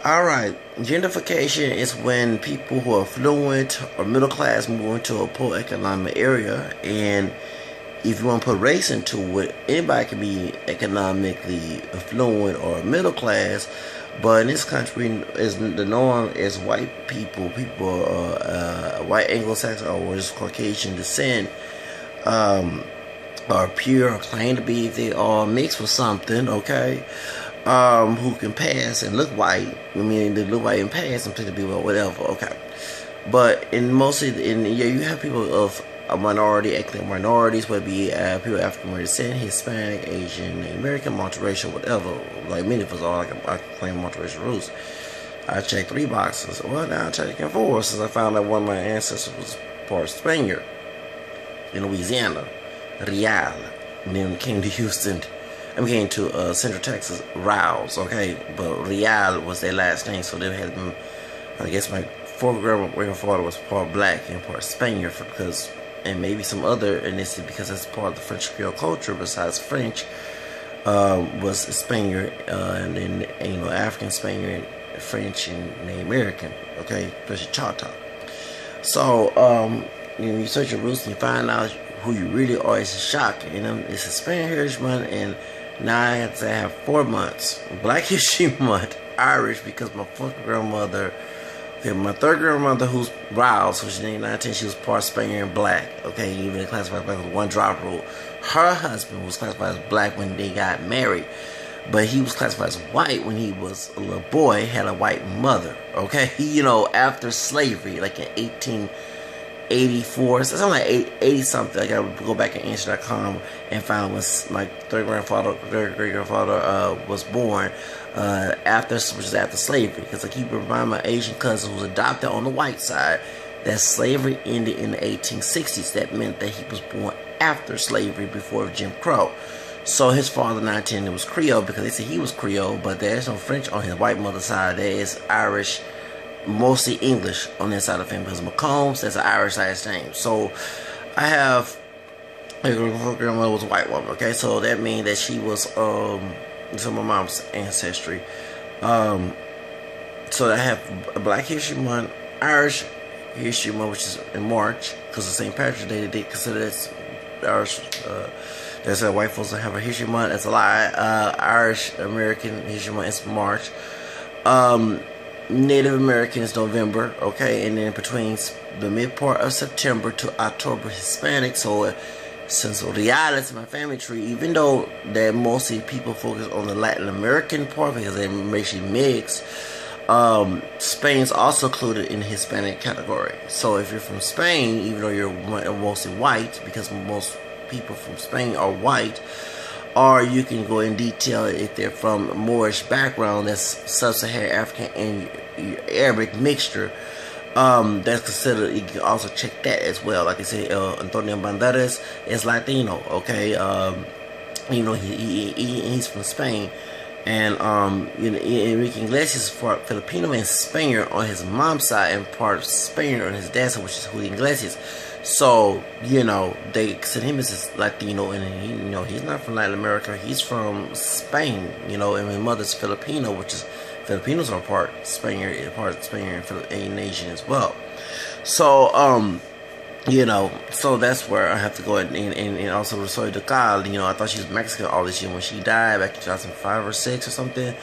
Alright, gentrification is when people who are affluent or middle class move into a poor economic area, and if you want to put race into it, anybody can be economically affluent or middle class, but in this country, is the norm is white people white Anglo-Saxon or just Caucasian descent, um, are pure or claim to be, they are mixed with something, okay? Who can pass and look white. I mean, they look white and pass and pretty to be well, whatever, okay. But in yeah, you have people of a minority, ethnic minorities, whether it be people African American, Hispanic, Asian, American, multiracial, whatever. Like many of us are, I claim multiracial roots. I checked 3 boxes. Well, now I'm checking 4 since I found out one of my ancestors was part Spaniard in Louisiana, Real, and then came to Houston. I came to Central Texas, Rouse, okay, but Real was their last name, so they had them. I guess my fourth grandfather was part black and part Spaniard, because, and maybe some other ethnicity, because that's part of the French Creole culture. Besides French, was Spaniard, and then African Spaniard, French, and the American, okay, especially Choctaw. So you search your roots and you find out who you really are. It's a shock, it's Hispanic Heritage Month, and now I have to have 4 months. Black History Month, Irish, because my fourth grandmother, okay, my third grandmother, who's Rouse, who's named 19, she was part Spaniard and black, okay, even classified black with 1 drop rule. Her husband was classified as black when they got married, but he was classified as white when he was a little boy, had a white mother, okay, after slavery, like in 1884, so something like 80 something. I gotta go back and answer.com and find when my great grandfather was born, which is after slavery. Because I keep reminding my Asian cousin who was adopted on the white side that slavery ended in the 1860s. That meant that he was born after slavery, before Jim Crow. So his father, 19, was Creole, because they said he was Creole, but there's no French on his white mother's side. There is Irish, mostly English on that side of the family, because McCombs, that's an Irish last name. So I have my grandmother was a white woman, okay, so that means that she was so my mom's ancestry. So I have a Black History Month, Irish History Month, which is in March, because of St. Patrick's Day. They consider that's Irish. They said white folks don't have a History Month. That's a lie. Irish American History Month is March. Native American is November, okay, and then between the mid part of September to October, Hispanic. So since Real is my family tree, even though that mostly people focus on the Latin American part because they racially mix, Spain's also included in the Hispanic category. So if you're from Spain, even though you're mostly white, because most people from Spain are white, or you can go in detail if they're from Moorish background, that's sub-Saharan African and Arabic mixture. That's considered. You can also check that as well. Like I said, Antonio Banderas is Latino. Okay, he's from Spain, and Enrique Iglesias is part Filipino and Spaniard on his mom's side, and part Spaniard on his dad's side, which is Julio Iglesias. So, they consider him as Latino, and he's not from Latin America, he's from Spain, and his mother's Filipino, which is, Filipinos are part Spaniard and Asian as well. So, so that's where I have to go and also Rosario Ducal, I thought she was Mexican all this year when she died back in 2005 or 6 or something.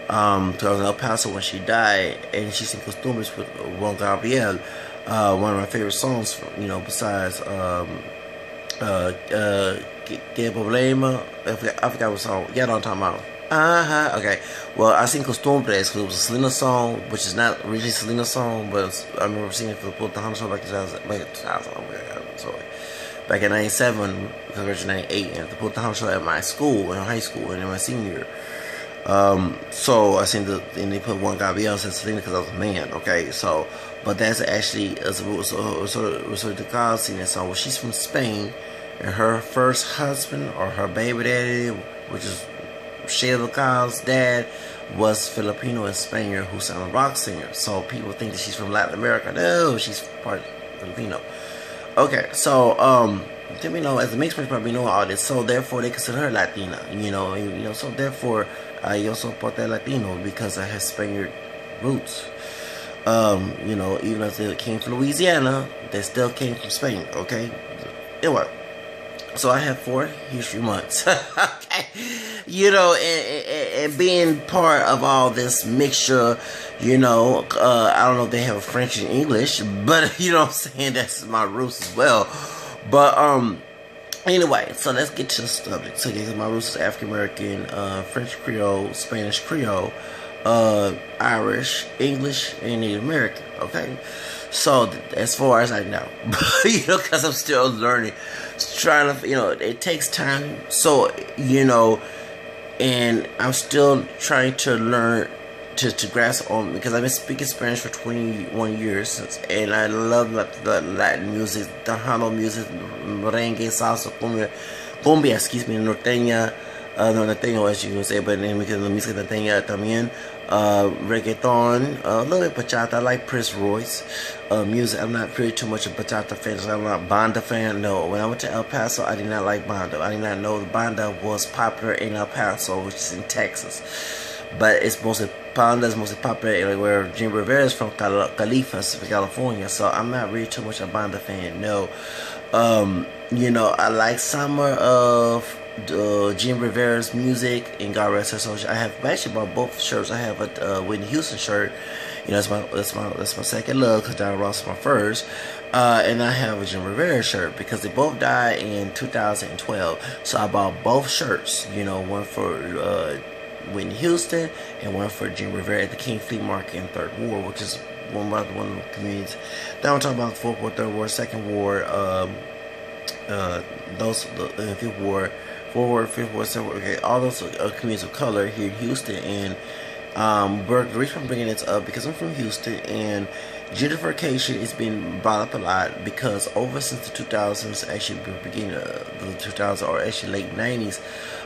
I was in El Paso when she died, and she sang Costumbres with Juan Gabriel. One of my favorite songs, besides Que Problema. I forgot what song. Yeah, know what I'm talking about. Okay. Well, I sing Costumbres because it was a Selena song, which is not really a Selena song, but I remember singing it for the Puerto Show back in 2000. Sorry. Back in 97, because originally 98, and the Puerto Show at my school, in high school, and in my senior year. So I seen and they put Juan Gabriel as Selena because I was a man, okay, so, but that's actually, so the girl sing that song. Well, she's from Spain, and her first husband, or her baby daddy, which is Sheila Ducal's dad, was Filipino and Spaniard who sang a rock singer. So people think that she's from Latin America. No, she's part Filipino. Okay, so, as a mixed person probably know all this, so therefore they consider her Latina, so therefore I also part that Latino because I have Spaniard roots. You know, even if they came from Louisiana, they still came from Spain, okay? Anyway, so I have 4 history months, okay? You know, and being part of all this mixture, you know, I don't know if they have a French and English, but you know what I'm saying, that's my roots as well. But, anyway, so let's get to the subject. So, yeah, my roots is African American, French Creole, Spanish Creole, Irish, English, and Native American. Okay, so as far as I know, you know, because I'm still learning, trying to, you know, it takes time. So, you know, and I'm still trying to learn to grasp on, because I've been speaking Spanish for 21 years, and I love the Latin music, Tejano music, merengue, salsa, cumbia, excuse me, norteña, no norteño as you can say, but then because the music norteña también, reggaeton, a little bit bachata. I like Prince Royce music. I'm not pretty too much a bachata fan, so I'm not banda fan. No, when I went to El Paso, I did not like banda. I did not know the banda was popular in El Paso, which is in Texas. But it's mostly banda is mostly popular where Jim Rivera is from, Califas, California. So I'm not really too much a banda fan. No, you know, I like summer of Jim Rivera's music and God rest his soul. I have actually bought both shirts. I have a Whitney Houston shirt. You know, that's my second love, because Diana Ross is my first. And I have a Jim Rivera shirt because they both died in 2012. So I bought both shirts. You know, one for Whitney Houston and one for Jim Rivera at the King Flea Market in Third Ward, which is one of the communities. Now I'm talking about the Fourth Ward, Third Ward, Second Ward, the Fifth Ward, Fourth Ward, Fifth Ward, Seventh Ward. Okay, all those communities of color here in Houston. And the reason I'm bringing this up because I'm from Houston, and gentrification has been brought up a lot because over since the 2000s, actually beginning of the 2000s or actually late 90s,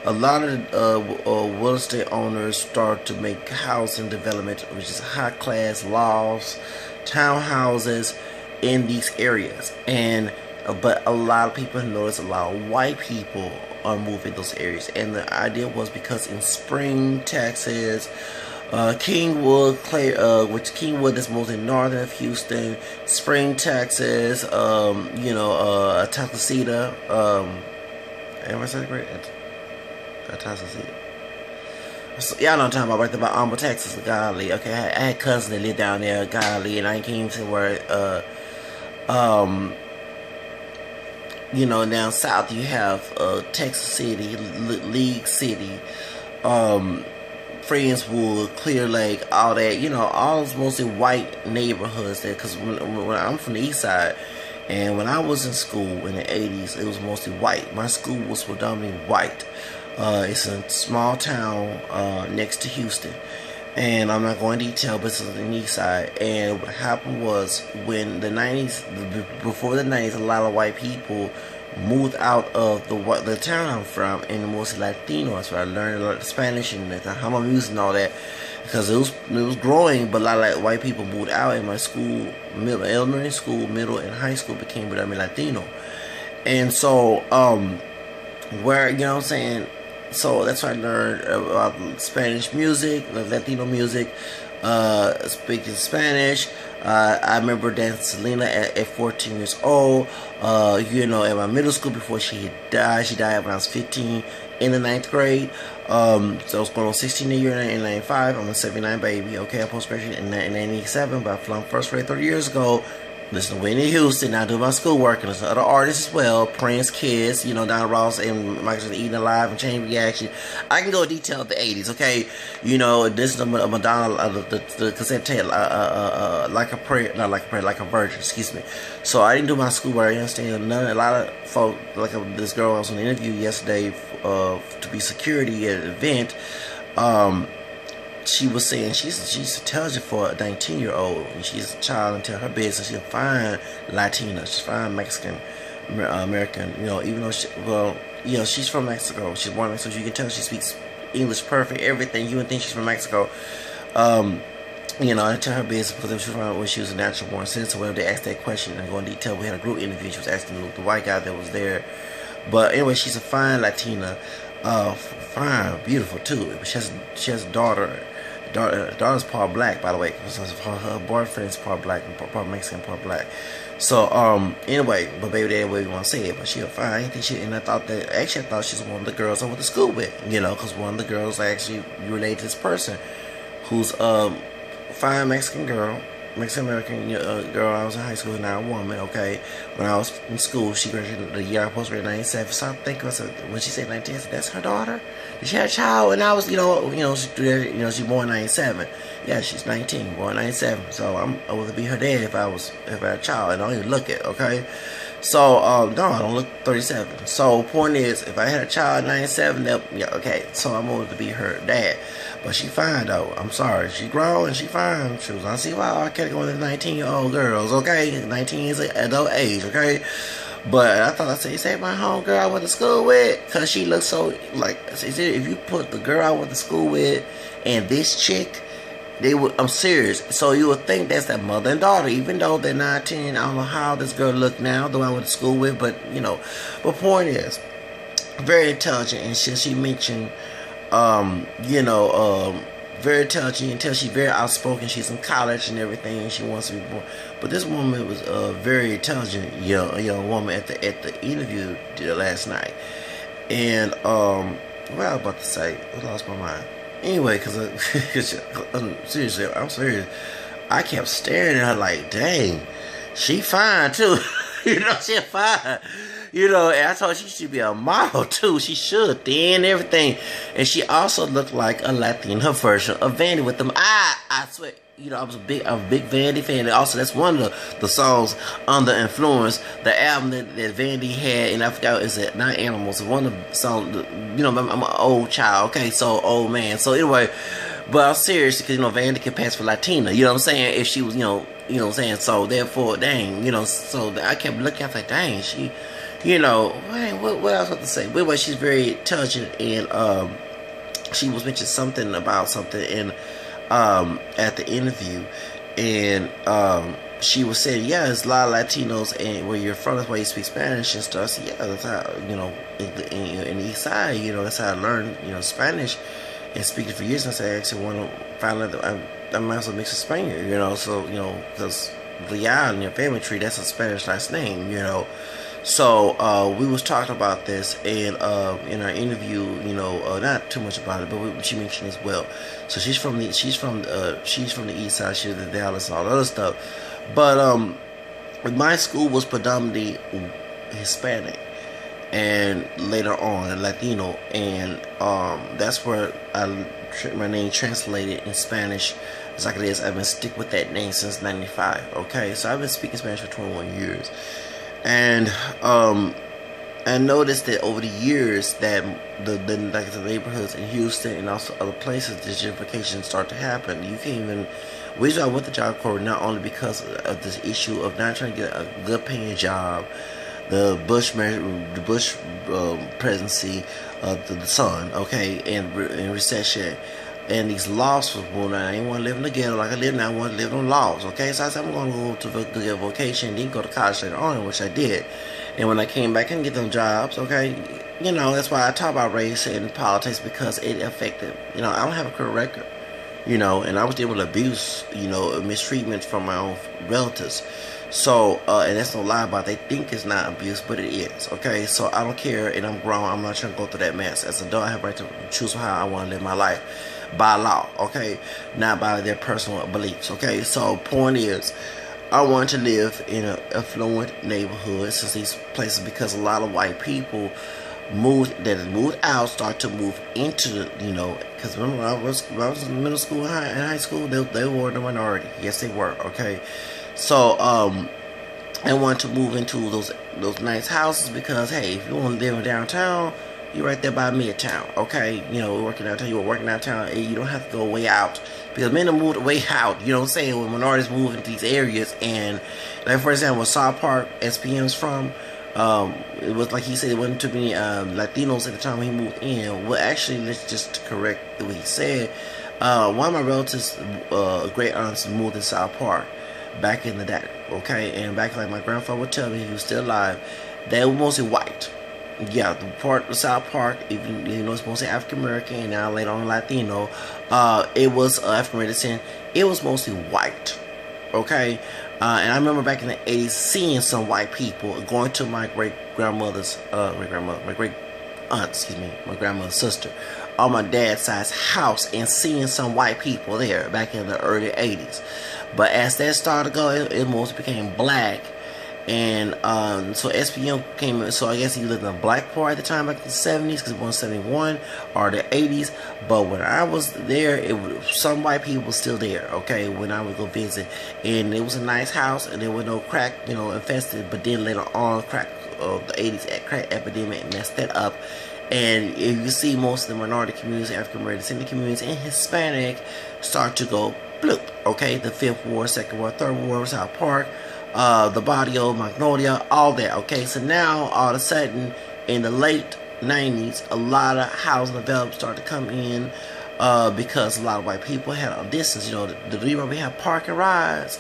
a lot of real estate owners start to make housing development, which is high class lofts, townhouses in these areas. And but a lot of people notice a lot of white people are moving those areas, and the idea was because in Spring, Texas, Kingwood, which Kingwood is mostly northern of Houston, Spring, Texas, you know, Atascocita, am I saying great? Atascocita. So, y'all know what I'm talking about, right there by Alma, Texas, golly. Okay, I had cousins that lived down there, golly, and I came to where, you know, down south you have Texas City, League City, Friendswood, Clear Lake, all that, you know, all those mostly white neighborhoods there. Because when I'm from the east side, and when I was in school in the 80s, it was mostly white. My school was predominantly white. It's a small town next to Houston, and I'm not going to detail, but it's on the east side. And what happened was, when the 90s, before the 90s, a lot of white people moved out of the town I'm from, and mostly Latino. So I learned a lot of Spanish and the Tejano music and all that, because it was growing. But a lot of like white people moved out, and my school, elementary school, middle, and high school became predominantly Latino. And so, where, you know what I'm saying? So that's why I learned about Spanish music, Latino music, speaking Spanish. I remember dancing Selena at 14 years old. You know, at my middle school before she died. She died when I was 15 in the 9th grade. So I was going on 16 a year in 95. I'm a 79 baby. Okay, I post-graduated in 97, but I flunked first grade 30 years ago. Listen to Whitney Houston. I do my schoolwork, and there's other artists as well. Prince, Kids, you know, Don Ross and Michael Eating Alive and Chain Reaction. I can go in detail of the 80s, okay? You know, this is Madonna, the cassette tape, like a prayer, not like a prayer, like a virgin, excuse me. So I didn't do my schoolwork. I understand a lot of folk, like this girl I was on the interview yesterday to be security at an event. She was saying she's intelligent for a 19-year-old, and she's a child until her business. She's a fine Latina, she's fine Mexican American. You know, even though you know, she's from Mexico. She's born in Mexico. So you can tell she speaks English perfect. Everything you would think she's from Mexico. You know, until her business, because she was around when she was a natural born citizen. Whenever they asked that question and go in detail, we had a group interview. She was asking the white guy that was there. But anyway, she's a fine Latina, fine, beautiful too. She has a daughter. Daughter's part black, by the way. So her boyfriend's part black, part Mexican, part black. So anyway, but baby daddy, what you want to say it, but she a fine. I think she, and I thought she's one of the girls I went to school with, you know, because one of the girls actually related to this person, who's fine Mexican girl. Mexican American girl. I was in high school, now a woman. Okay, when I was in school, she graduated the year I postgraduated in '97. So I think when she said 19, I said, "That's her daughter. Did she have a child?" And I was, she born '97. Yeah, she's 19, born '97. So I would be her dad if I had a child. And I don't even look it. Okay, so no, I don't look 37. So point is, if I had a child in '97, yeah, okay. So I'm going to be her dad. But she fine though. I'm sorry. She grown and she fine. She was. I see why I can't go with 19-year-old girls. Okay, 19 is an adult age. Okay, but I thought you said my homegirl I went to school with, cause she looks so like. If you put the girl I went to school with and this chick, they would. I'm serious. So you would think that's that mother and daughter, even though they're 19. I don't know how this girl look now, the one I went to school with, but you know. But point is, very intelligent, and she mentioned. Very intelligent until she's very outspoken. She's in college and everything, and she wants to be born. But this woman was a very intelligent young woman at the interview last night. And what I was about to say, I lost my mind. Anyway, because seriously, I'm serious. I kept staring at her like, dang, she fine too. She fine. And I told her she should be a model too. She should, thin, everything. And she also looked like a Latina version of Vandy with them eyes. I swear, I was a big Vandy fan. And also, that's one of the songs Under Influence, the album that Vandy had, and I forgot, is it not Animals? One of the songs, I'm an old child, okay, so old man. So anyway, but I'm serious because, Vandy can pass for Latina, you know what I'm saying? If she was, you know what I'm saying? So therefore, dang, so I kept looking, I was like, dang, she... what else have to say? But anyway, she's very intelligent, and she was mentioning something about something in at the interview, and she was saying, yeah, there's a lot of Latinos, and where you're from, that's why you speak Spanish and stuff. So yeah, that's how in the East Side, that's how I learned Spanish and speaking for years. And I said, I actually want to find out that I'm also mixed with Spaniard, so because Leal in your family tree, that's a Spanish last name, So we was talking about this, and in our interview, not too much about it, but she mentioned as well. So she's from the East Side, she's the Dallas and all that other stuff. But my school was predominantly Hispanic, and later on Latino, and that's where my name translated in Spanish. It's like it is. I've been stick with that name since '95. Okay, so I've been speaking Spanish for 21 years. And I noticed that over the years that the neighborhoods in Houston and also other places, the gentrification started to happen. You can't even. Reason I went to Job Corps not only because of this issue of not trying to get a good paying job, the Bush presidency of the son, okay, and recession. And these laws was born. I didn't want to live in the ghetto like I live now. I want to live on laws. Okay, so I said I'm going to go to get vocation, then go to college later on, which I did. And when I came back, I didn't get them jobs. Okay, that's why I talk about race and politics, because it affected. I don't have a career record. And I was dealing with abuse, mistreatment from my own relatives. So, and that's no lie about it. They think it's not abuse, but it is. Okay, so I don't care, and I'm grown. I'm not trying to go through that mess. As an adult, I have the right to choose how I want to live my life. By law, okay, not by their personal beliefs, okay. So point is, I want to live in an affluent neighborhood, since these places, because a lot of white people moved out, start to move into because remember when I was in middle school and high school, they were the minority. Yes, they were. Okay, so I want to move into those nice houses, because hey, if you want to live in downtown, you're right there by Midtown, okay? Working downtown, you were working downtown, and you don't have to go way out, because men have moved way out, you know what I'm saying, when minorities move into these areas. And like, for example, South Park, SPM's from, it was like he said, it wasn't too many Latinos at the time when he moved in. Well, actually, let's just correct what he said. One of my relatives, great aunts, moved in South Park back in the day, okay? And back, like my grandfather would tell me, he was still alive, they were mostly white. yeah, the part of South Park, even you know it's mostly African American and now later on Latino, it was African American. It was mostly white. Okay, and I remember back in the 80s seeing some white people going to my great grandmother's, my great aunt, excuse me, my grandmother's sister, on my dad's side's house, and seeing some white people there back in the early 80s. But as that started to go, it mostly became black. And so SPM came in, so I guess he lived in a black part at the time, back in the 70s, because he was 71 or the 80s. But when I was there, some white people were still there, okay, when I would go visit. And it was a nice house, and there was no crack, you know, infested. But then later on, the 80s crack epidemic messed that up. And if you see most of the minority communities, African American communities, and Hispanic start to go bloop, okay, the Fifth Ward, Second Ward, Third Ward, South Park, the Barrio, Magnolia, all that, okay? So now, all of a sudden, in the late 90s, a lot of housing development started to come in because a lot of white people had a distance. You know, the reason we have park and rides,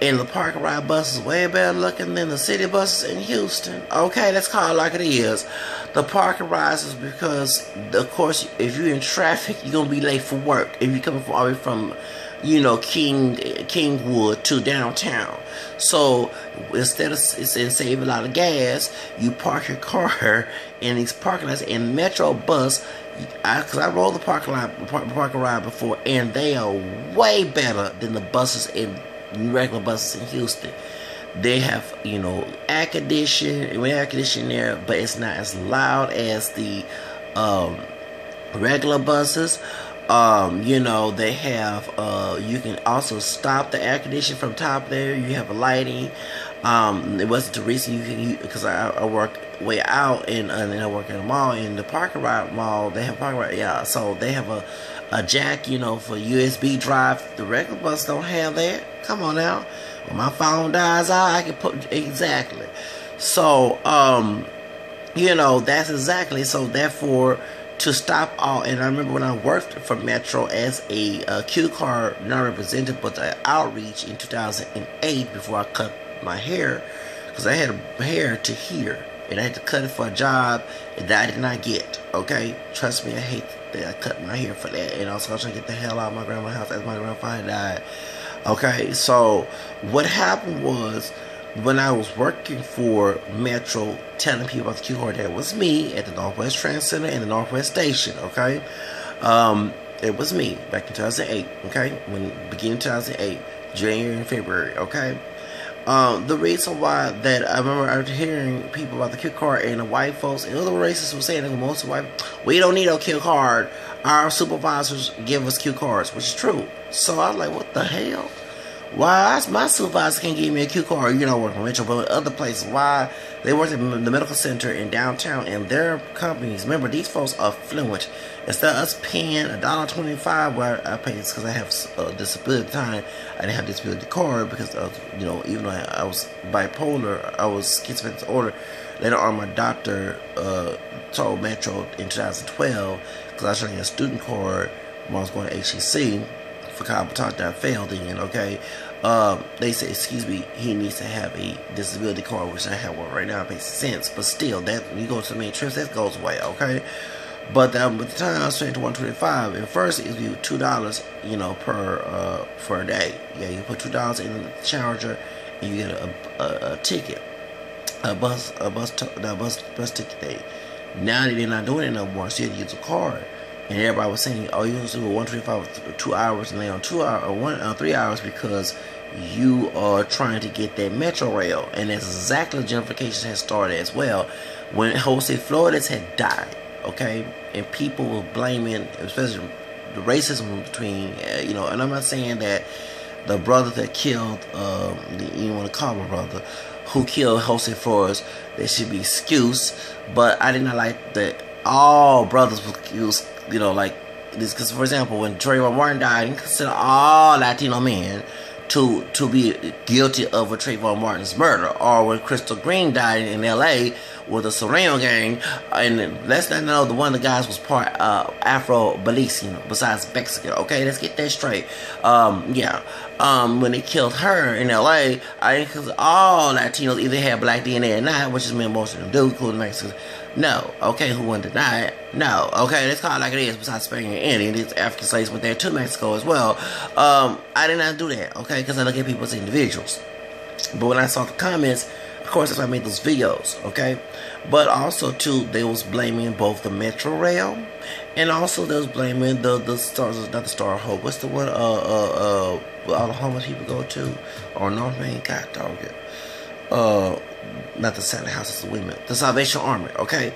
and the park and ride buses is way better looking than the city buses in Houston. Okay, let's call it like it is. The park and rides is because, of course, if you're in traffic, you're going to be late for work. If you're coming all the way from, you know, Kingwood to downtown. So instead of saving a lot of gas, you park your car in these parking lots. In Metro bus, because I rode the parking ride before, and they are way better than the buses in regular buses in Houston. They have, you know, air conditioning there, but it's not as loud as the regular buses. You know, they have, you can also stop the air conditioning from top there. You have a lighting. It wasn't too recent, because I work way out, and I work in a mall, in the parking ride mall, they have parking ride, yeah, so they have a jack, you know, for USB drive. The regular bus don't have that. Come on now. When my phone dies out, I can put, exactly. So, you know, that's exactly, so therefore, to stop all, and I remember when I worked for Metro as a Q card, not representative, but the outreach in 2008, before I cut my hair, because I had hair to here, and I had to cut it for a job that I did not get, okay? Trust me, I hate that I cut my hair for that, and I was trying to get the hell out of my grandma's house as my grandfather died, okay? So, what happened was, when I was working for Metro, telling people about the Q card, that was me at the Northwest Trans Center and the Northwest Station, okay? It was me back in 2008, okay? Beginning 2008, January and February, okay? The reason why that I remember hearing people about the Q card, and the white folks and other racists were saying that most white, we don't need a Q card. Our supervisors give us Q cards, which is true. So I was like, what the hell? Why my supervisor can't give me a Q card? You know, working for Metro, but other places. Why they work in the medical center in downtown, and their companies. Remember, these folks are fluent. Instead of us paying $1.25, where I pay this because I have disability at the time, I didn't have disability card because you know, even though I was bipolar, I was schizophrenic disorder. Later on, my doctor told Metro in 2012, because I was trying to get a student card when I was going to HEC. For Cobb talk that I failed in, okay? They say, excuse me, he needs to have a disability card, which I have one right now. It makes sense, but still, that when you go to the main trips, that goes away, okay? But at the time I was paying to $125. At first, it was $2, you know, for a day. Yeah, you put $2 in the charger, and you get a ticket, a bus ticket day. Now they're not doing it no more, so you have to use a card. And everybody was saying, oh, you have to do 125 for 2 hours and lay on 2 hours or 3 hours because you are trying to get that Metro Rail. And that's exactly gentrification has started as well. When Jose Flores had died, okay, and people were blaming, especially the racism between, you know, and I'm not saying that the brother that killed, you want to call him a brother, who killed Jose Flores, there should be excuse, but I did not like that all brothers was, you know, like this, because for example, when Trayvon Martin died, you consider all Latino men to be guilty of Trayvon Martin's murder, or when Crystal Green died in L.A. with the Serrano gang, and let's not know the one of the guys was part Afro-Belizean besides Mexican. Okay, let's get that straight. When they killed her in L.A., I think because all Latinos either had black DNA or not, which is mean most of them do, including Mexicans. No. Okay, who wouldn't deny it? No. Okay, let's call it like it is. Besides Spain and Indian, these African slaves went there to Mexico as well. I did not do that, okay, because I look at people as individuals. But when I saw the comments, of course, that's why I made those videos, okay? But also, too, they was blaming both the Metro Rail and also they was blaming the stars, not the Star of Hope. What's the one, all the homeless people go to? Or North Main, God dog it. Not the Saturday House, it's the women. The Salvation Army, okay?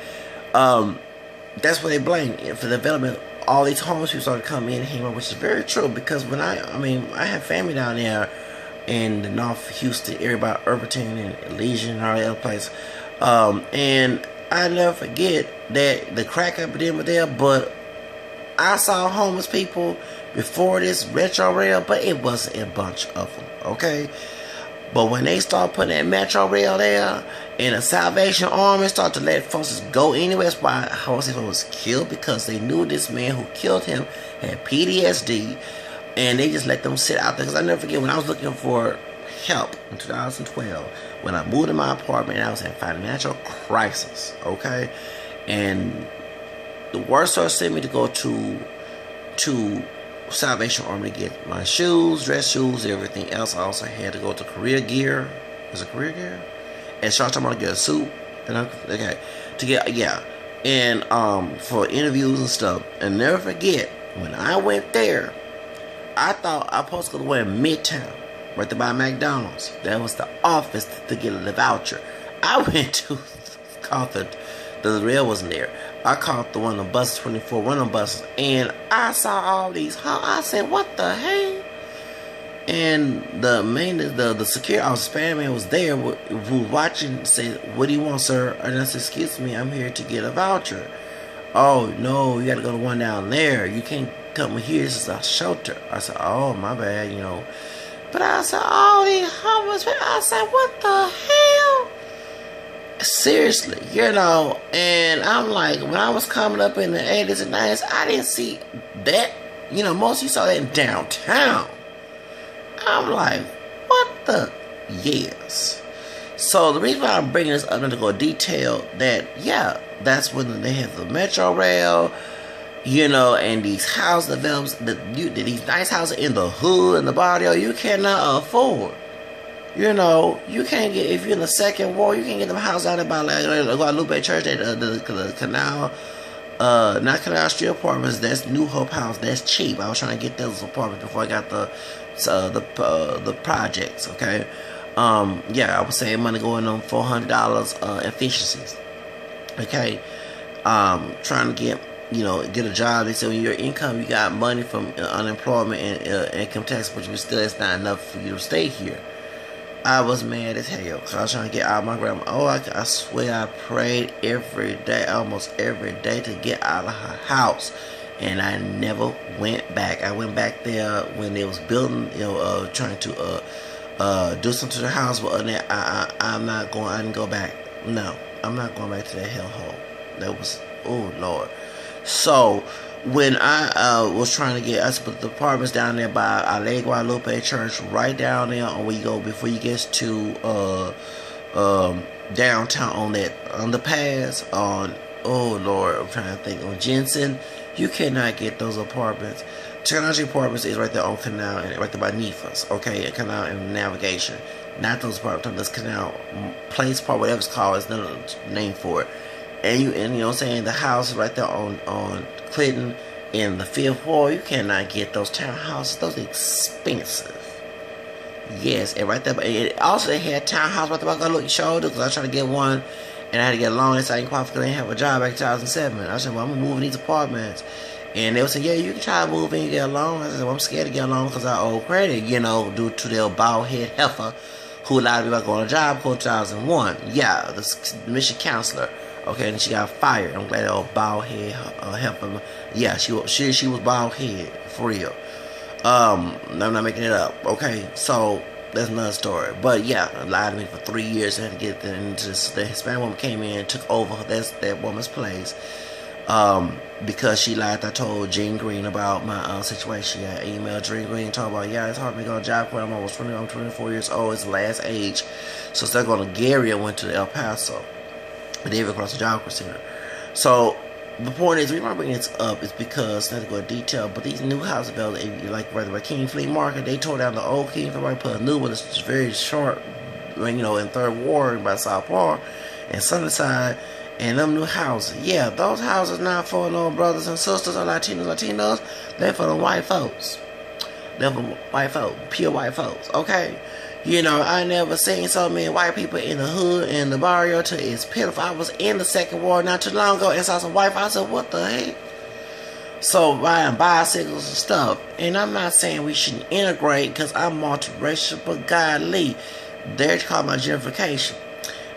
That's what they blame for the development. All these homeless people started coming in and hanging around, which is very true because when I have family down there in the North Houston area by Irvington and Legion and all the other place. And I never forget that the crack epidemic there, but I saw homeless people before this Metro Rail, but it wasn't a bunch of them, okay? But when they start putting that Metro Rail there, and the Salvation Army start to let folks go anywhere, that's why Jose was killed, because they knew this man who killed him had PTSD, and they just let them sit out there. Because I never forget, when I was looking for help in 2012, when I moved to my apartment, I was in financial crisis, okay? And the worst source sent me to go to Salvation Army to get my shoes, dress shoes, everything else. I also had to go to Career Gear. Is it Career Gear? And so I'm to get a suit. And okay, to get, yeah. And for interviews and stuff. And never forget, when I went there, I thought I was supposed to go to Midtown, right there by McDonald's. That was the office to get the voucher. I went to called the rail wasn't there. I caught the one of the buses, 24 one of the buses, and I saw all these. I said, "What the hell?" And the security officer, Spanish man, was there, who was watching. Said, "What do you want, sir?" And I said, "Excuse me, I'm here to get a voucher." "Oh no, you got to go to one down there. You can't come here. This is a shelter." I said, "Oh, my bad, you know." But I said, "All these homeless people." I said, "What the hell?" Seriously, you know. And I'm like, when I was coming up in the 80s and 90s, I didn't see that. You know, most of you saw that in downtown. I'm like, what the? Yes. So the reason why I'm bringing this up to go detail that, yeah, that's when they have the Metro Rail, you know, and these house developments, these nice houses in the hood and the barrio, you cannot afford. You know, you can't get, if you're in the second ward, you can't get them houses out there by like Guadalupe Church, the Canal, not Canal Street apartments. That's New Hope House. That's cheap. I was trying to get those apartments before I got the projects. Okay, yeah, I was saving money going on $400 efficiencies. Okay, trying to get, you know, get a job. They say when your income, you got money from unemployment and income tax, but still it's not enough for you to stay here. I was mad as hell because I was trying to get out of my grandma. Oh, I swear I prayed every day, almost every day, to get out of her house. And I never went back. I went back there when they was building, you know, trying to do something to the house. But other than that, I'm not going, I didn't go back. No, I'm not going back to that hellhole. That was, oh, Lord. So, when I was trying to get us put the apartments down there by Our Guadalupe Church, right down there on where you go before you get to downtown on that underpass on, oh Lord, I'm trying to think, on Jensen, you cannot get those apartments. Technology Apartments is right there on Canal and right there by Nifas, okay, Canal and Navigation. Not those apartments, this Canal Place Park, whatever it's called, is another name for it. And you know what I'm saying, the house right there on Clinton in the 5th floor, you cannot get those townhouses. Those are expensive. Yes, and right there, it also they had townhouse right there by Guadalupe Shoulder, because I was trying to get one, and I had to get a loan, so I didn't qualify because I didn't have a job back in 2007. I said, well, I'm moving these apartments. And they would say, yeah, you can try to move in and get a loan. I said, well, I'm scared to get a loan because I owe credit, you know, due to their bald head heifer who allowed me to go on a job called 2001. Yeah, the mission counselor. Okay, and she got fired. I'm glad that old bald head heifer. Yeah, she was bald head for real. I'm not making it up. Okay, so that's another story. But yeah, lied to me for 3 years. I had to get into this. The Hispanic woman came in and took over that woman's place. Because she lied. I told Jean Green about my situation. I emailed Jean Green, talking about, yeah, it's hard for me to go to job quit. I'm almost 20. I'm 24 years old. It's the last age. So instead of going to Gary, I went to El Paso. David across the Job Corps Center. So the point is, the reason I bring this up is because, not to go into detail, but these new houses available, like right by King Flea Market, they tore down the old King Flea Market, put a new one that's very short, in 3rd Ward by South Park and Sunnyside, and them new houses. Yeah, those houses not for no brothers and sisters or Latinos. They're for the white folks. They're for white folks, pure white folks. Okay. I never seen so many white people in the hood and the barrio till it's pitiful. I was in the 2nd Ward not too long ago and saw some white folks. I said, what the heck? So buying bicycles and stuff. And I'm not saying we shouldn't integrate because I'm multiracial, but godly, they're talking about gentrification.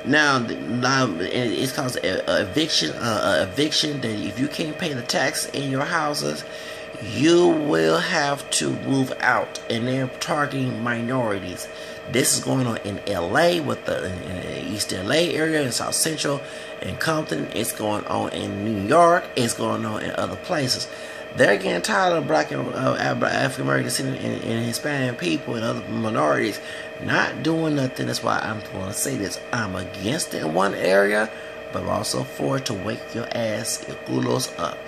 Now it's called eviction. Eviction that if you can't pay the tax in your houses, you will have to move out, and they're targeting minorities. This is going on in LA with in the East LA area, in South Central, in Compton. It's going on in New York. It's going on in other places. They're getting tired of black and African Americans and Hispanic people and other minorities not doing nothing. That's why I'm going to say this. I'm against it in one area, but also for it to wake your ass, your culos up.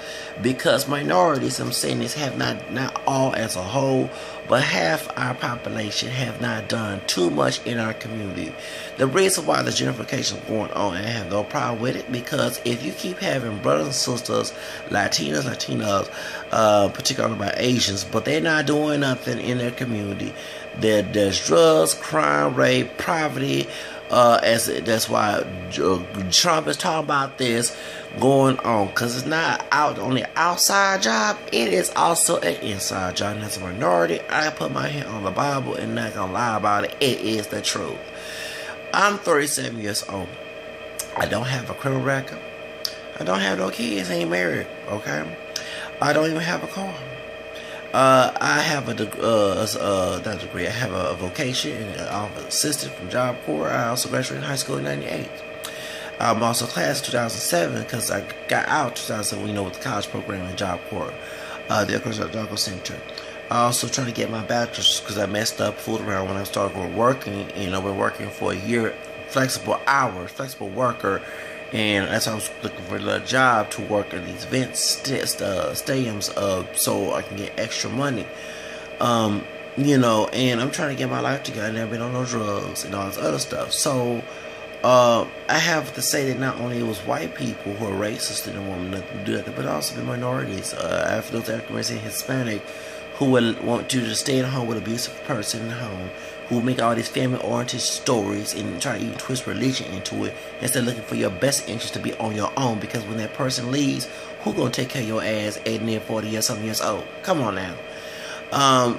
Because minorities, I'm saying this, have not all as a whole, but half our population have not done too much in our community. The reason why the gentrification is going on, and I have no problem with it, because if you keep having brothers and sisters, Latinos, particularly by Asians, but they're not doing nothing in their community, there's drugs, crime, rape, poverty. That's why Trump is talking about this going on, because it's not only outside job, it is also an inside job. And as a minority, I put my hand on the Bible and not gonna lie about it. It is the truth. I'm 37 years old. I don't have a criminal record. I don't have no kids. I ain't married. Okay. I don't even have a car. I have not a degree. I have a vocation and I'm an assistant from Job Corps. I also graduated high school in '98. I'm also class 2007 because I got out 2007. With the college program in Job Corps, the Job Corps Center. I also trying to get my bachelor's because I messed up, fooled around when I started working. Been working for a year, flexible hours, flexible worker. And that's why I was looking for a job to work at these events, stadiums, so I can get extra money. And I'm trying to get my life together. I've never been on no drugs and all this other stuff. So, I have to say that not only it was white people who are racist and don't want nothing to do with it, but also the minorities, those African American and Hispanic, who would want you to stay at home with an abusive person in the home, who make all these family-oriented stories and try to even twist religion into it instead of looking for your best interest to be on your own. Because when that person leaves, who gonna take care of your ass 80 and 40 years, something years old? Come on now.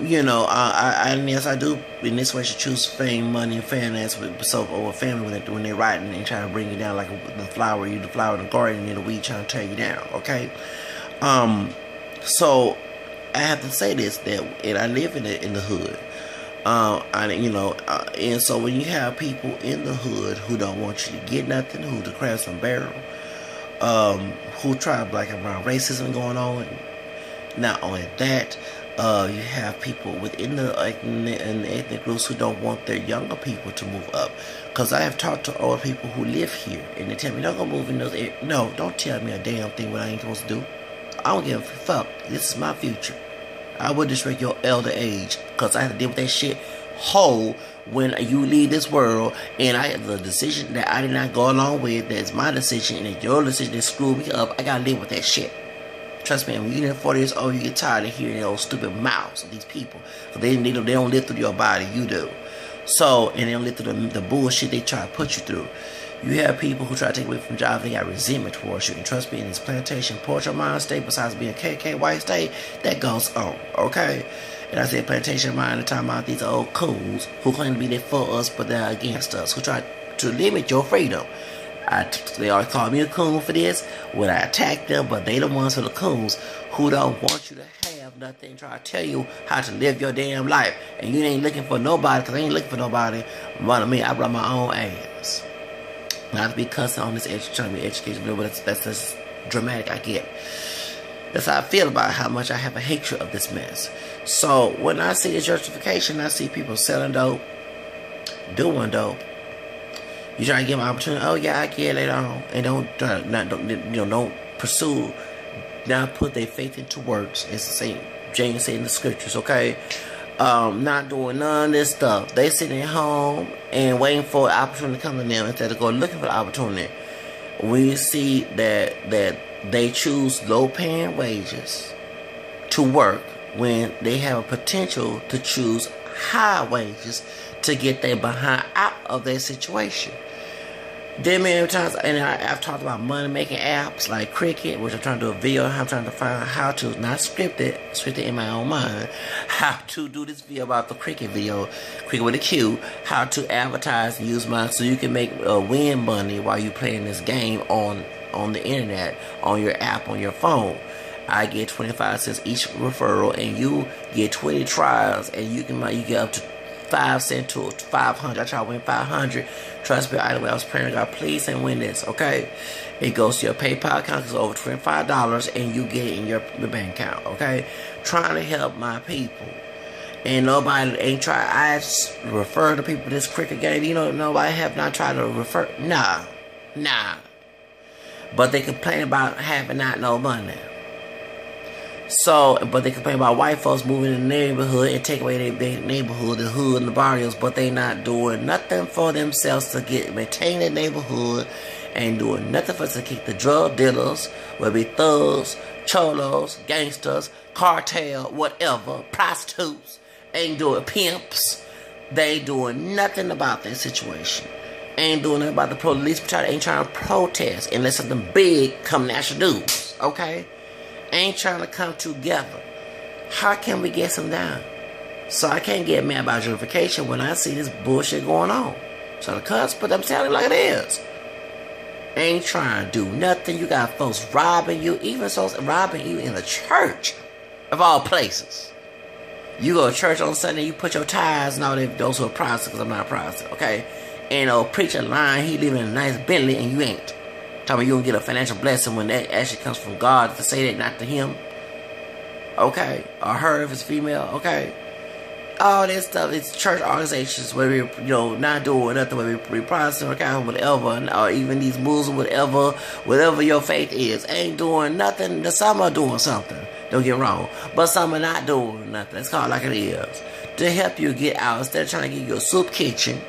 Yes, I do in this way should choose fame, money, and fairness over family when they're writing and trying to bring you down like the flower in the garden and the weed trying to tear you down. Okay, so I have to say this, and I live in the hood. And so when you have people in the hood who don't want you to get nothing, who the crabs and barrel, who try black and brown racism going on. Not only that, you have people within the ethnic groups who don't want their younger people to move up. Because I have talked to older people who live here, and they tell me, don't go move in those areas. No, don't tell me a damn thing what I ain't supposed to do. I don't give a fuck. This is my future. I would disrespect your elder age because I have to deal with that shit whole when you leave this world, and I have the decision that I did not go along with. That's my decision, and it's your decision that screwed me up. I gotta live with that shit. Trust me, when you get 40 years old, you get tired of hearing those stupid mouths of these people. Because they don't live through your body, you do. So, and they don't live through the bullshit they try to put you through. You have people who try to take away from jobs, they got resentment towards you. And trust me, in this plantation, Portrait Mine state, besides being a KK white state, that goes on, okay? And I said plantation mine, they're talking about these old coons who claim to be there for us, but they're against us, who try to limit your freedom. They always call me a coon for this when I attack them, but they the ones for the coons who don't want you to have nothing, try to tell you how to live your damn life. And you ain't looking for nobody, because I ain't looking for nobody. But me, I brought my own ass. Not to be cussing on this trying to be education, but that's just dramatic I get. That's how I feel about how much I have a hatred of this mess. So when I see the gentrification, I see people selling dope, doing dope. You try to give them opportunity. Oh yeah, I get it later on, and don't pursue, not put their faith into works. It's the same James said in the scriptures. Okay, not doing none of this stuff. They sitting at home and waiting for an opportunity to come to them instead of going looking for the opportunity. We see that they choose low-paying wages to work when they have a potential to choose high wages to get their behind out of their situation. Then many times, and I've talked about money-making apps like Cricket, which I'm trying to do a video. I'm trying to find how to, not script it in my own mind, how to do this video about the Cricket video, Cricket with a Q, how to advertise and use money so you can make win money while you playing this game on the internet, on your app, on your phone. I get 25 cents each referral, and you get 20 trials, and you get up to 5 cents to 500. I try to win 500. Trust me, either way, I was praying to God, please and win this, okay? It goes to your PayPal account, it's over $25, and you get it in your bank account, okay? Trying to help my people. And nobody ain't tried. I refer to people to this cricket game. You know, nobody have not tried to refer. Nah. But they complain about having not no money. So, but they complain about white folks moving in the neighborhood and take away their neighborhood, the hood and the barrios, but they not doing nothing for themselves to maintain their neighborhood, and doing nothing for us to keep the drug dealers, whether it be thugs, cholos, gangsters, cartel, whatever, prostitutes, ain't doing pimps. They ain't doing nothing about that situation. Ain't doing nothing about the police brutality. Ain't trying to protest unless something big come national news, okay? Ain't trying to come together. How can we get some down? So I can't get mad about gentrification when I see this bullshit going on. So the cuss, but I'm telling you like it is. Ain't trying to do nothing. You got folks robbing you, even folks robbing you in the church, of all places. You go to church on Sunday, you put your tithes and all that, those who are Protestant, because I'm not a Protestant, okay? And old preacher lying, he living in a nice Bentley and you ain't. Talking about you don't get a financial blessing when that actually comes from God to say that, not to him. Okay. Or her if it's female. Okay. All this stuff, it's church organizations where we're, not doing nothing, whether we're Protestant or Catholic, whatever, or even these Muslims, whatever your faith is, ain't doing nothing. Some are doing something. Don't get wrong. But some are not doing nothing. It's called like it is. To help you get out, instead of trying to get you a soup kitchen,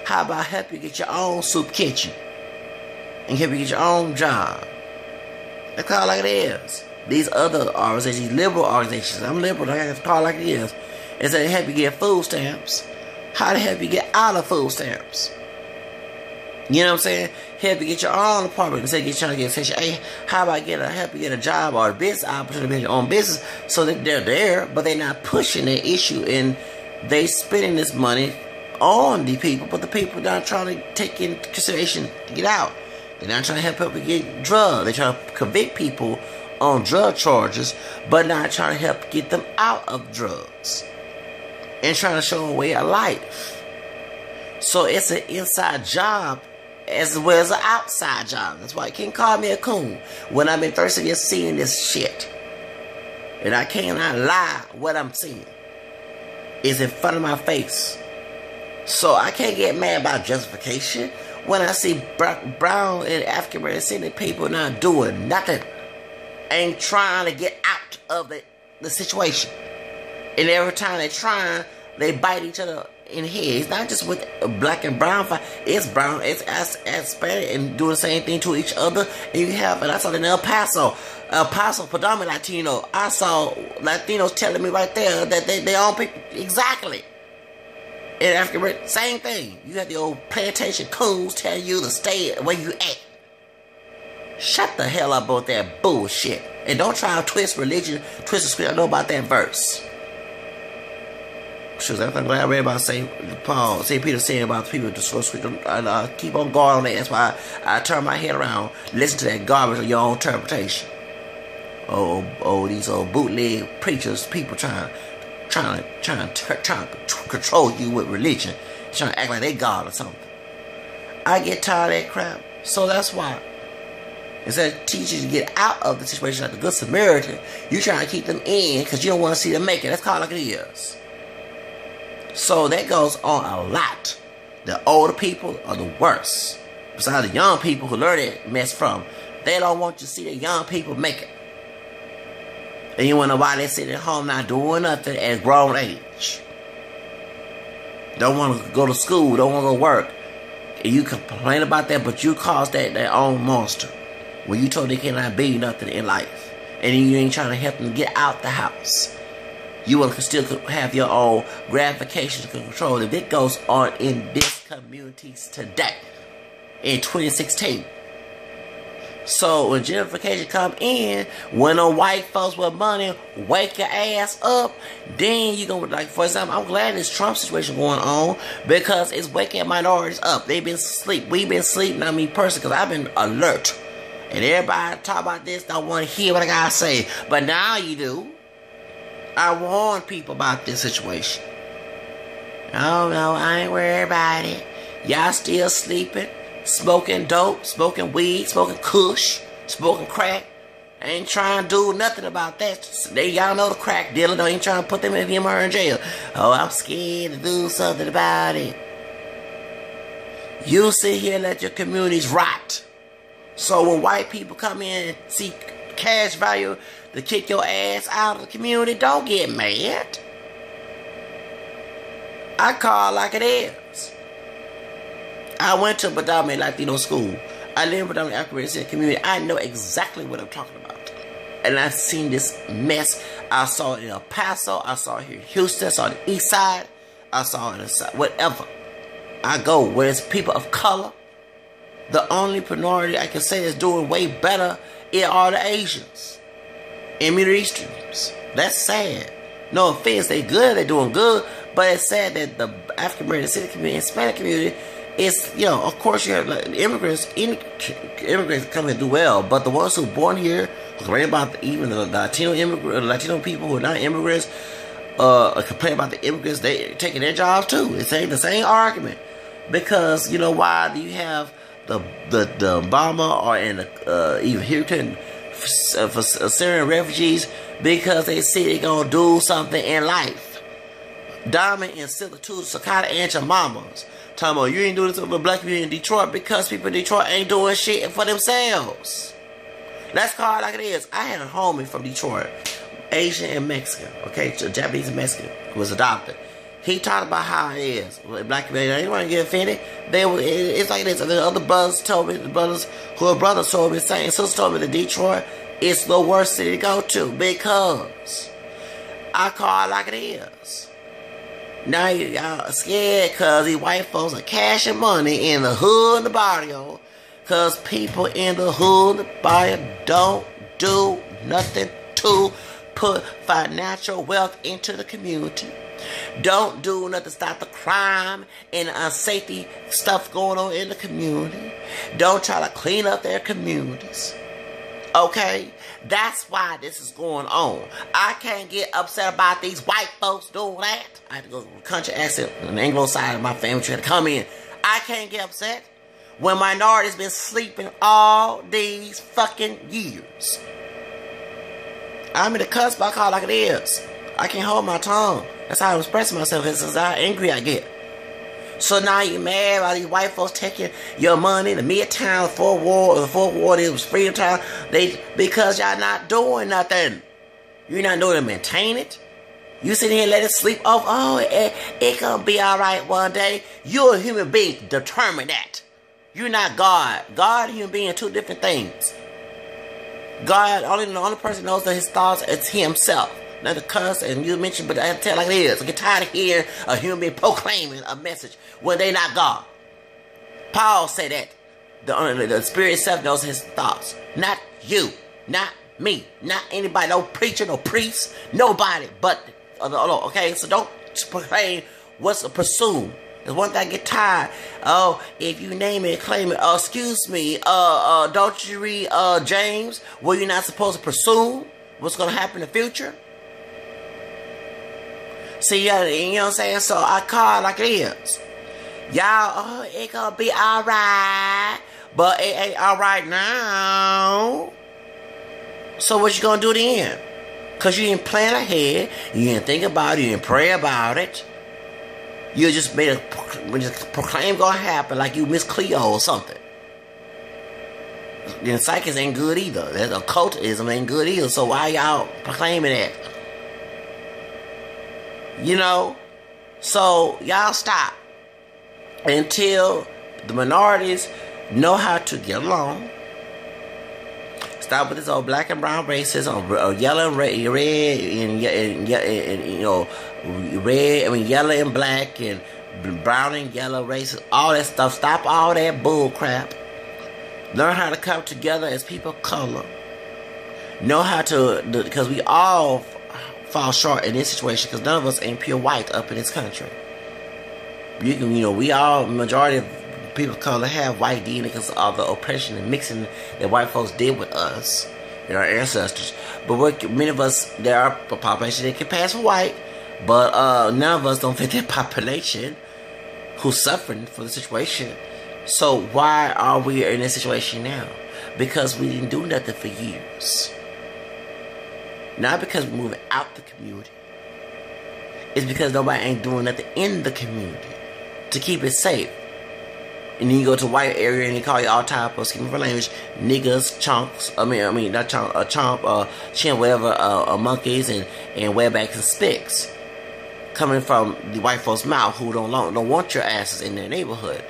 how about help you get your own soup kitchen? And help you get your own job. That's called like it is. These other organizations, these liberal organizations, I'm liberal, I got to call it like it is. Instead of help you get food stamps, how to help you get out of food stamps? You know what I'm saying? Help you get your own apartment instead of trying to get Section 8. How about help you get a job or a business opportunity, your own business, so that they're there, but they're not pushing the issue and they spending this money on the people, but the people not trying to take into consideration to get out. They're not trying to help people get drugs. They're trying to convict people on drug charges, but not trying to help get them out of drugs. And trying to show them a way of life. So it's an inside job as well as an outside job. That's why you can't call me a coon when I've been 30 years seeing this shit. And I cannot lie what I'm seeing. It's in front of my face. So I can't get mad about justification when I see brown and African American people not doing nothing. Ain't trying to get out of the situation. And every time they try, they bite each other in the head. It's not just with black and brown fight. It's brown, it's Spanish, and doing the same thing to each other. And you have, and I saw in El Paso, predominantly Latino. I saw Latinos telling me right there that they own people. Exactly. In Africa, same thing. You have the old plantation coons telling you to stay where you at. Shut the hell up about that bullshit. And don't try to twist religion, twist the script. I know about that verse. Shoot, I'm glad I read about St. Peter saying about the people to source scripture. I keep on guard on that. That's why I turn my head around, listen to that garbage of your own interpretation. These old bootleg preachers, people trying to control you with religion, trying to act like they God or something. I get tired of that crap. So that's why. Instead of teaching you to get out of the situation like the Good Samaritan, you trying to keep them in because you don't want to see them make it. That's called like it is. So that goes on a lot. The older people are the worst. Besides the young people who learn that mess from, they don't want you to see the young people make it. And you wonder why they sit at home not doing nothing at grown age. Don't want to go to school, don't want to go work. And you complain about that, but you caused their own monster. When you told they cannot be nothing in life. And you ain't trying to help them get out the house. You want to still have your own gratification control. If it goes on in this communities today, in 2016. So when gentrification come in, when the white folks with money wake your ass up, then you gonna, like, for example, I'm glad this Trump situation going on because it's waking minorities up. They've been asleep. We've been asleep, not me personally, because I've been alert. And everybody talk about this, don't want to hear what I gotta say. But now you do. I warn people about this situation. Oh no, I ain't worried about it. Y'all still sleeping, smoking dope, smoking weed, smoking kush, smoking crack. I ain't trying to do nothing about that. Y'all know the crack dealer. Ain't trying to put them in him or her in jail. Oh, I'm scared to do something about it. You sit here and let your communities rot. So when white people come in and see cash value to kick your ass out of the community, don't get mad. I call it like it is. I went to Badame Latino school. I live in Badame African community. I know exactly what I'm talking about. And I've seen this mess. I saw it in El Paso. I saw it here in Houston. I saw it on the east side. I saw it in the side. Whatever. I go where it's people of color. The only minority I can say is doing way better are the Asians and Middle Easterns. That's sad. No offense, they good, they doing good, but it's sad that the African American city community, Hispanic community, is, you know, of course you have like, immigrants come and do well, but the ones who are born here, complain about even the Latino people who are not immigrants, complain about the immigrants, they taking their jobs too. It's the same argument, because you know why do you have the Obama or in the even Houston for Syrian refugees? Because they say they're gonna do something in life. Diamond and Silver Tooth, Sakata and your mamas talking about you ain't doing this with the black community in Detroit because people in Detroit ain't doing shit for themselves. Let's call it like it is. I had a homie from Detroit, Asian and Mexican, okay, so Japanese and Mexican, who was adopted. He talked about how it is. Black community, I didn't want to get offended. It's like this. And the other brothers told me, told me, saying, sisters told me that Detroit is the worst city to go to because I call it like it is. Now y'all scared because these white folks are cashing money in the hood and the barrio because people in the hood and the barrio don't do nothing to put financial wealth into the community. Don't do nothing to stop the crime and unsafety stuff going on in the community. Don't try to clean up their communities. Okay? That's why this is going on. I can't get upset about these white folks doing that. I have to go to a country accent on the Anglo side of my family trying to come in. I can't get upset when minorities been sleeping all these fucking years. I'm in the cusp, I call it like it is. I can't hold my tongue. That's how I'm expressing myself. This is how angry I get. So now you're mad about these white folks taking your money, the Midtown, the Fourth Ward, it was Freedom Town, because y'all not doing nothing. You're not doing to maintain it. You sit here and let it sleep off. Oh, it gonna be alright one day. You're a human being. Determine that. You're not God. God and human being are two different things. God, the only person knows that his thoughts is himself. Not to cuss and you mentioned, but I have to tell it like it is. I get tired of hearing a human being proclaiming a message when they not God. Paul said that. The Spirit itself knows his thoughts. Not you. Not me. Not anybody. No preacher, no priest. Nobody but the Lord. Okay? So don't proclaim what's presumed. There's one thing I get tired. Oh, if you name it, claim it. Excuse me. Don't you read James where you're not supposed to presume what's going to happen in the future? See, you know what I'm saying? So I call it like it is. Y'all, it gonna be alright. But it ain't alright now. So what you gonna do then? Because you didn't plan ahead. You didn't think about it. You didn't pray about it. You just made a proclaim gonna happen like you Miss Cleo or something. Then psychics ain't good either. That occultism ain't good either. So why y'all proclaiming that? You know? So y'all stop until the minorities know how to get along. Stop with this old black and brown racism, or yellow and red, and you know, red. I mean, yellow and black, and brown and yellow racism. All that stuff. Stop all that bull crap. Learn how to come together as people of color. Know how to, because we all fall short in this situation. Because none of us ain't pure white up in this country. You can, you know, we all, majority of people of color have white DNA because of the oppression and mixing that white folks did with us and our ancestors. But many of us, there are a population that can pass for white, but none of us don't fit that population who's suffering for the situation. So why are we in this situation now? Because we didn't do nothing for years. Not because we're moving out the community. It's because nobody ain't doing nothing in the community to keep it safe. And then you go to white area and they call you all type of, excuse me for language, niggas, chunks, not chunk, chomp, chin, whatever, monkeys and wetbacks and spicks. Coming from the white folks' mouth who don't want your asses in their neighborhood.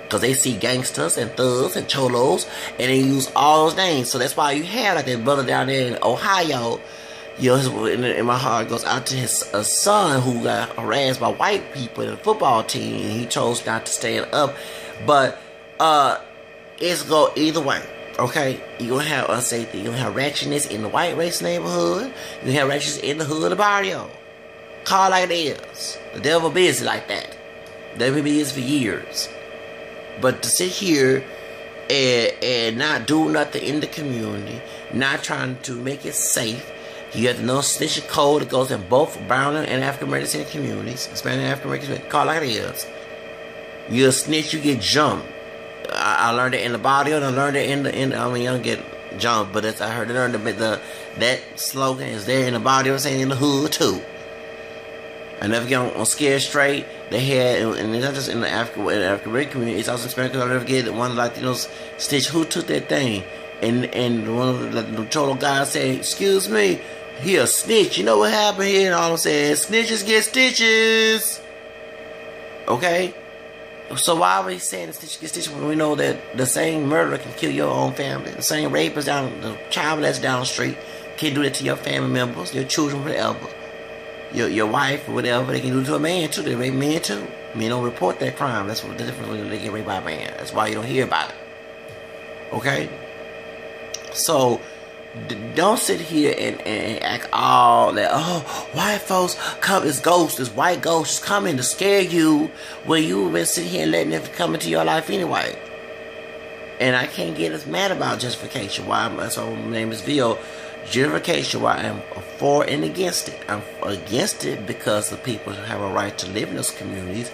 Because they see gangsters and thugs and cholos and they use all those names. So that's why you have like that brother down there in Ohio. You know, in my heart goes out to his son who got harassed by white people in the football team. And he chose not to stand up. But it's go either way, okay? You're going to have unsafety. You're going to have ratchetness in the white race neighborhood. You're going to have ratchetness in the hood of barrio. Call it like it is. The devil busy like that. The devil busy for years. But to sit here and not do nothing in the community, not trying to make it safe, you have to know snitching code that goes in both brown and African American communities, Hispanic and African American, call it like it is. You're a snitch, you get jumped. I learned it in the body, and I learned it in you don't get jumped, but I heard it learned that slogan is there in the body, I'm saying in the hood too. I never get on Scared Straight. They had, and it's not just in the African American community, it's also Hispanic, because I never get one like, you know, snitch, who took that thing? And one of the cholo guys said, excuse me, he a snitch. You know what happened here? And all of them said, snitches get stitches. Okay? So why are we saying snitches get stitches when we know that the same murderer can kill your own family? The same rapist the child that's down the street can do that to your family members, your children, whatever. Your wife or whatever, they can do it to a man too. They rape men too. Men don't report that crime. That's what the difference when they get raped by a man. That's why you don't hear about it. Okay? So don't sit here and act all that, oh, white folks come, it's ghosts, it's white ghosts coming to scare you when you've been sitting here and letting them come into your life anyway. And I can't get as mad about gentrification. That's why my name is Vio. Gentrification, why I'm for and against it. I'm against it because the people have a right to live in those communities.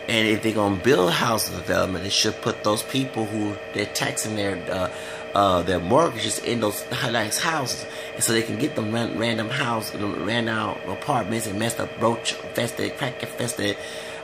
And if they're going to build housing development, they should put those people who they're taxing their mortgages in those nice houses, and so they can get them random apartments and messed up roach infested, crack infested,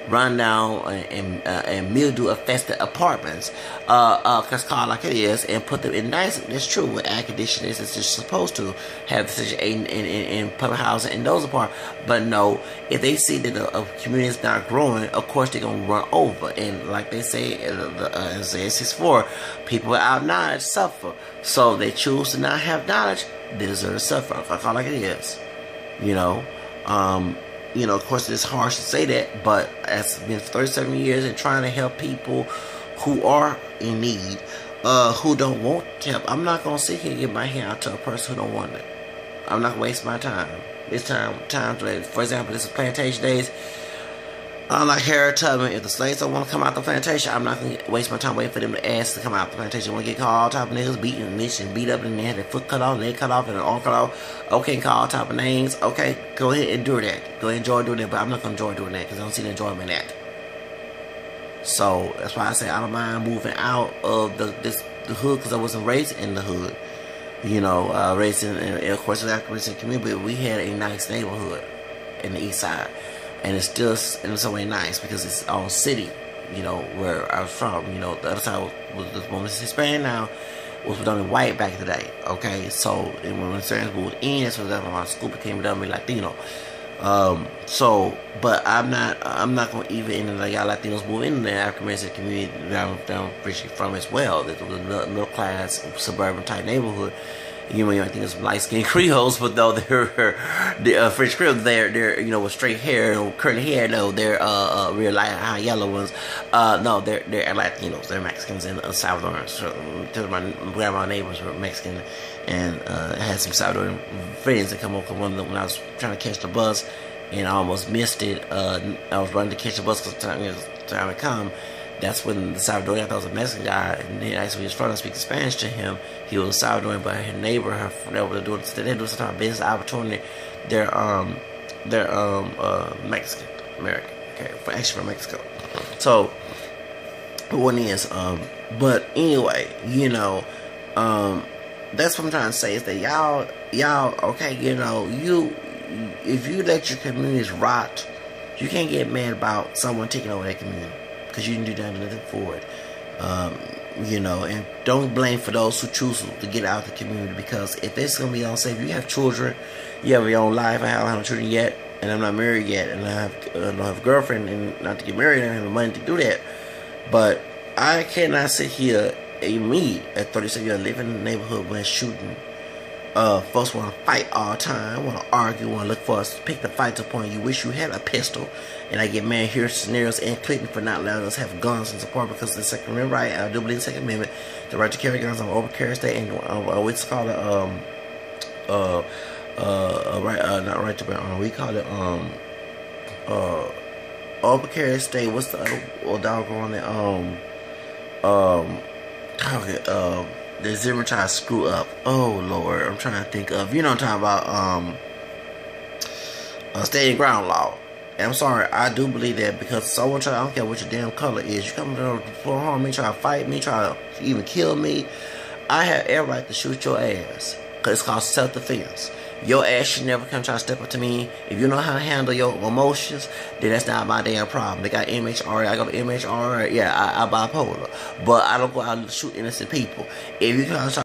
rundown and mildew affected apartments, cause called like it is, and put them in nice. It's true with air conditioning is just supposed to have such in public housing in those apartments. But no, if they see that a community is not growing, of course they're gonna run over. And like they say, as it's for people without knowledge suffer. So they choose to not have knowledge, they deserve to suffer. I call it like it is, you know. Of course, it's harsh to say that, but it's been 37 years and trying to help people who are in need, who don't want help. I'm not going to sit here and give my hand out to a person who don't want it. I'm not going to waste my time. It's time, for example, this is plantation days. Unlike Harriet Tubman, if the slaves don't want to come out the plantation, I'm not going to waste my time waiting for them to ask to come out the plantation. Want to get called all type of niggas, beaten and lynched and beat up, and they had their foot cut off, leg cut off, and their arm cut off. Okay, call all type of names. Okay, go ahead and do that. Go ahead and enjoy doing that, but I'm not going to enjoy doing that because I don't see the enjoyment in that. So that's why I say I don't mind moving out of the hood, because I wasn't raised in the hood. Raised in of course, the African community, but we had a nice neighborhood in the east side. and it's still in some way nice because it's our city, you know, where I was from. You know, the other side was the woman Hispanic now was predominantly white back in the day. Okay, so and when Hispanics moved in, that's when my school became predominantly Latino. So, but I'm not gonna even into like y'all Latinos move into the African American community that I'm originally from as well. That was a middle class suburban type neighborhood. You know, I think it's light skinned Creoles, but though they're French Creoles, they're you know with straight hair and curly hair. No, they're real light high yellow ones. No, they're Latinos. They're Mexicans and Salvadorans. So, my grandma neighbors were Mexican, and I had some Salvadoran friends that come over when I was trying to catch the bus, and I almost missed it. I was running to catch the bus because time had come. That's when the Salvadorian, I thought was a Mexican guy, and then actually he was trying to speak Spanish to him. He was Salvadorian, but her neighbor, they were doing some type of business opportunity. They're Mexican American, okay, actually from Mexico. So the one is, but anyway, you know, that's what I'm trying to say is that y'all, okay, you know, if you let your communities rot, you can't get mad about someone taking over that community. Because you didn't do nothing for it, you know, and don't blame for those who choose to get out of the community, because if it's going to be unsafe, you have children, you have your own life. I don't have children yet, and I'm not married yet, and I don't have a girlfriend, and not to get married, I don't have the money to do that, but I cannot sit here, me, at 37 years, live in a neighborhood where it's shooting. Folks want to fight all the time, want to argue, want to look for us, pick the fight to the point you wish you had a pistol. And I get mad here scenarios and Clinton for not letting us have guns in support because of the Second Amendment right. I do believe in the Second Amendment, the right to carry guns on open carry state, and what's called not right to bear. We call it open carry state. What's the other doggone it? The Zimmer trying to screw up. Oh Lord, I'm trying to think of. You know what I'm talking about. Stand ground law. And I'm sorry, I do believe that because someone I don't care what your damn color is. You come to harm me, try to fight me, try to even kill me. I have every right to shoot your ass because it's called self-defense. Your ass should never come try to step up to me. If you know how to handle your emotions, then that's not my damn problem. They got MHR, I go to MHR, yeah, I bipolar. But I don't go out and shoot innocent people. If you come try